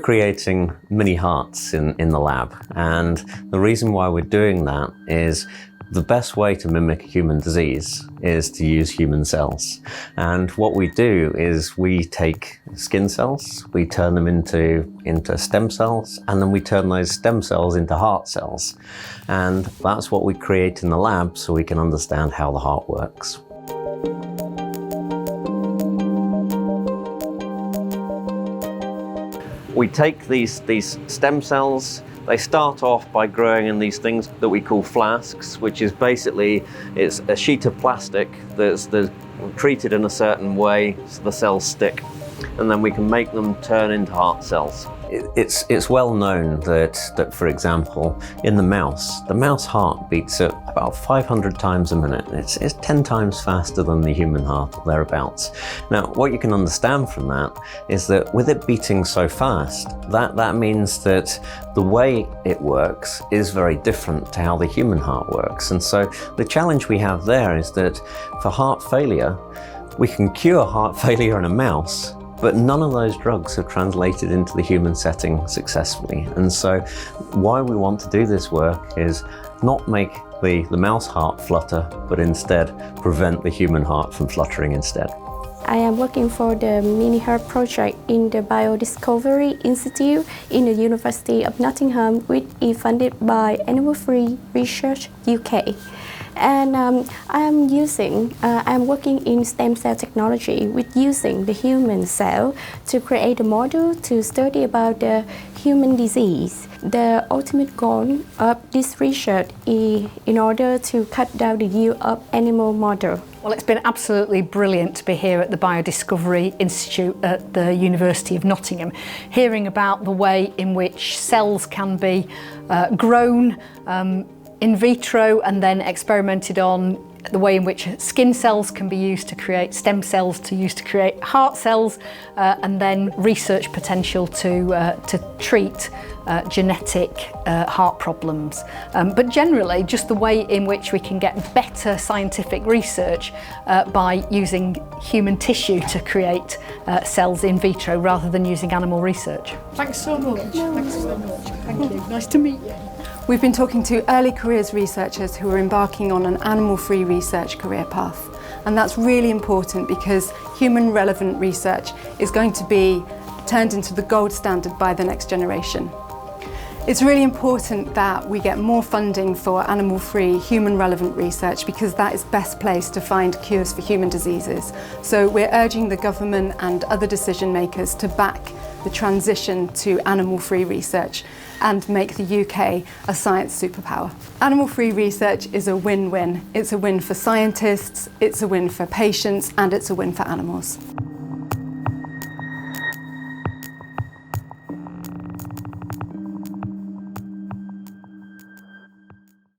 creating mini hearts in the lab, and the reason why we're doing that is the best way to mimic a human disease is to use human cells. And what we do is we take skin cells, we turn them into stem cells, and then we turn those stem cells into heart cells. And that's what we create in the lab so we can understand how the heart works. We take these stem cells. They start off by growing in these things that we call flasks, which is basically, it's a sheet of plastic that's treated in a certain way so the cells stick, and then we can make them turn into heart cells. It's well known that, for example, in the mouse heart beats at about 500 times a minute. It's 10 times faster than the human heart, or thereabouts. Now, what you can understand from that is that with it beating so fast, that means that the way it works is very different to how the human heart works. And so the challenge we have there is that for heart failure, we can cure heart failure in a mouse, but none of those drugs have translated into the human setting successfully. And so why we want to do this work is not make the mouse heart flutter, but instead prevent the human heart from fluttering instead. I am working for the Mini Heart project in the Biodiscovery Institute in the University of Nottingham, which is funded by Animal Free Research UK. And I'm working in stem cell technology with using the human cell to create a model to study about the human disease. The ultimate goal of this research is in order to cut down the yield of animal model. Well, it's been absolutely brilliant to be here at the Biodiscovery Institute at the University of Nottingham, hearing about the way in which cells can be grown in vitro and then experimented on, the way in which skin cells can be used to create stem cells to use to create heart cells, and then research potential to treat genetic heart problems. But generally, just the way in which we can get better scientific research by using human tissue to create cells in vitro rather than using animal research. Thanks so much. Thanks so much. Thank you. Nice to meet you. We've been talking to early careers researchers who are embarking on an animal-free research career path. And that's really important because human-relevant research is going to be turned into the gold standard by the next generation. It's really important that we get more funding for animal-free, human-relevant research because that is best placed to find cures for human diseases. So we're urging the government and other decision makers to back the transition to animal-free research and make the UK a science superpower. Animal-free research is a win-win. It's a win for scientists, it's a win for patients, and it's a win for animals.